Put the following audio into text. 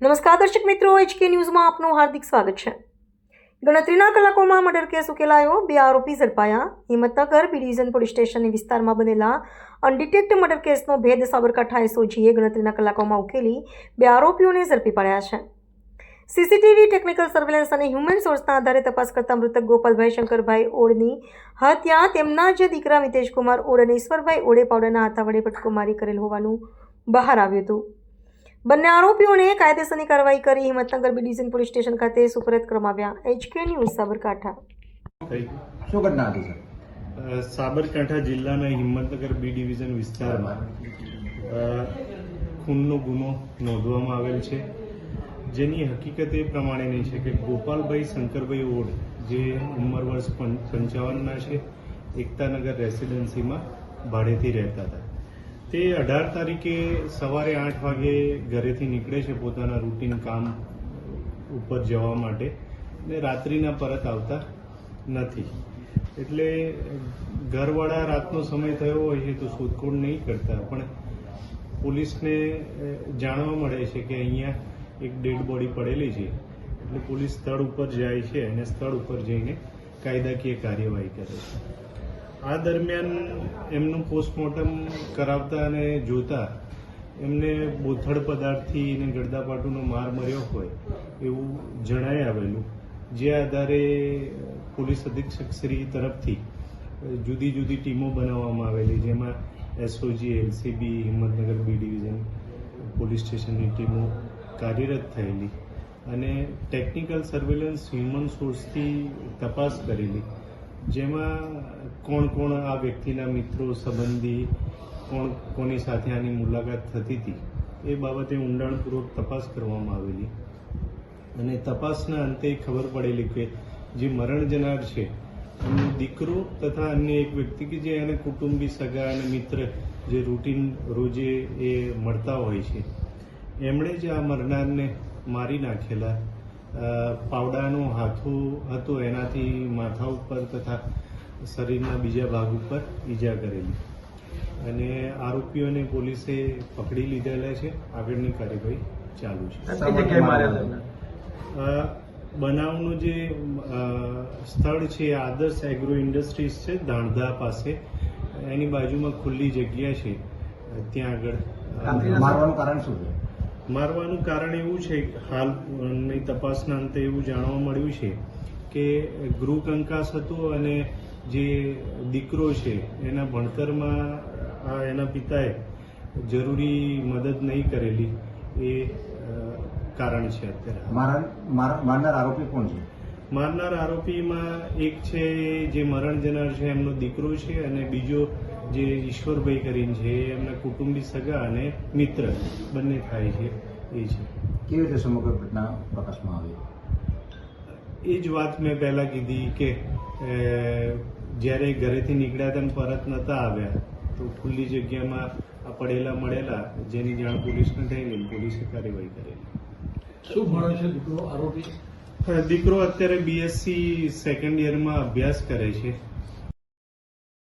નમસ્કાર દર્શક મિત્રો, HK ન્યૂઝમાં આપનું હાર્દિક સ્વાગત છે। ગણતરીના કલાકોમાં મર્ડર કેસ ઉકેલાયો, 2 આરોપી ઝડપાયા। હિંમતનગર બી ડિવિઝન પોલીસ સ્ટેશનની વિસ્તારમાં બનેલા અનડિટેક્ટ મર્ડર કેસનો ભેદ સાબરકાંઠા SOGએ ગણતરીના કલાકોમાં ઉકેલી 2 આરોપીઓને ઝડપી પાડ્યા છે। CCTV, ટેકનિકલ સર્વેલન્સ અને હ્યુમન સોર્સના આધારે તપાસ કરતા મૃતક ગોપાલભાઈ શંકરભાઈ ઓડની હત્યા તેમના જ દીકરા મિતેશકુમાર ઓડ અને ઈશ્વરભાઈ ઓડે પાવડાના હાથા વડે પટકુમારી કરેલ હોવાનું બહાર આવ્યું હતું। બંને આરોપીઓને કાયદેસરની કાર્યવાહી કરી Himmatnagar B division police station ખાતે સુપરત કરવામાં આવ્યા। HK news Sabarkantha. શું ઘટના હતી સર? સાબરકાંઠા જિલ્લાના હિંમતનગર બી ડિવિઝન વિસ્તારમાં ખૂનનો ગુનો નોંધવામાં આવેલ છે, જેની હકીકત એ પ્રમાણેની છે કે ગોપાલભાઈ શંકરભાઈ ઓડ, જે ઉંમર વર્ષ 55ના છે, એકતાનગર રેસિડેન્સીમાં ભાડેથી રહેતા હતા। તે 18 તારીખે સવારે 8 વાગે ઘરેથી નીકળે છે પોતાના રૂટીન કામ ઉપર જવા માટે, ને રાત્રિના પરત આવતા નથી। એટલે ઘરવાળા રાતનો સમય થયો હોય છે તો શોધખોળ નહીં કરતા, પણ પોલીસને જાણવા મળે છે કે અહીંયા એક ડેડ બોડી પડેલી છે, એટલે પોલીસ સ્થળ ઉપર જાય છે અને સ્થળ ઉપર જઈને કાયદાકીય કાર્યવાહી કરે છે। આ દરમિયાન એમનું પોસ્ટમોર્ટમ કરાવતા અને જોતા એમને બોથડ પદાર્થથી અને ગળદાપાટુનો માર મર્યો હોય એવું જણાઈ આવેલું, જે આધારે પોલીસ અધિક્ષક શ્રી તરફથી જુદી જુદી ટીમો બનાવવામાં આવેલી, જેમાં SOG, LCB, Himmatnagar B division police સ્ટેશનની ટીમો કાર્યરત થયેલી અને ટેકનિકલ સર્વેલન્સ હ્યુમન સોર્સથી તપાસ કરેલી, જેમાં કોણ કોણ આ વ્યક્તિના મિત્રો, સંબંધી, કોની સાથે આની મુલાકાત થતી હતી એ બાબતે ઊંડાણપૂર્વક તપાસ કરવામાં આવેલી અને તપાસના અંતે ખબર પડેલી કે જે મરણ જનાર છે એમનો દીકરો તથા અન્ય એક વ્યક્તિ કે જે એને કુટુંબી, સગા અને મિત્ર જે રૂટીન રોજે એ મળતા હોય છે, એમણે જ આ મરનારને મારી નાખેલા। પાવડાનો હાથો હતો, એનાથી માથા ઉપર તથા શરીરના બીજા ભાગ ઉપર ઈજા કરેલી અને આરોપીઓને પોલીસે પકડી લીધેલા છે। આગળની કાર્યવાહી ચાલુ છે। બનાવનું જે સ્થળ છે એ આદર્શ એગ્રો ઇન્ડસ્ટ્રીઝ છે, ધાણધા પાસે, એની બાજુમાં ખુલ્લી જગ્યા છે, ત્યાં આગળ મારવાનું કારણ શું છે? મારવાનું કારણ એવું છે, હાલની તપાસના અંતે એવું જાણવા મળ્યું છે કે ગૃહ કંકાસ હતો અને જે દીકરો છે એના ભણતરમાં એના પિતાએ જરૂરી મદદ નહીં કરેલી, એ કારણ છે। અત્યારે મારનાર આરોપી કોણ છે? મારનાર આરોપીમાં એક છે જે મરણ જનાર છે એમનો દીકરો છે, અને બીજો જે ઈશ્વરભાઈ કરીને છે એ એમના કુટુંબી, સગા અને મિત્ર બંને થાય છે, એ છે। કેવી રીતે સમગ્ર ઘટના પ્રકાશમાં આવી? એ જ વાત મેં પહેલા કીધી કે જ્યારે ઘરેથી નીકળ્યા હતા પરત નહોતા આવ્યા તો ખુલ્લી જગ્યામાં આ પડેલા મળેલા, જેની જાણ પોલીસને થયેલી, પોલીસે કાર્યવાહી કરેલી। શું ભણે છે દીકરો, આરોપી? દીકરો અત્યારે BSc સેકન્ડ યરમાં અભ્યાસ કરે છે।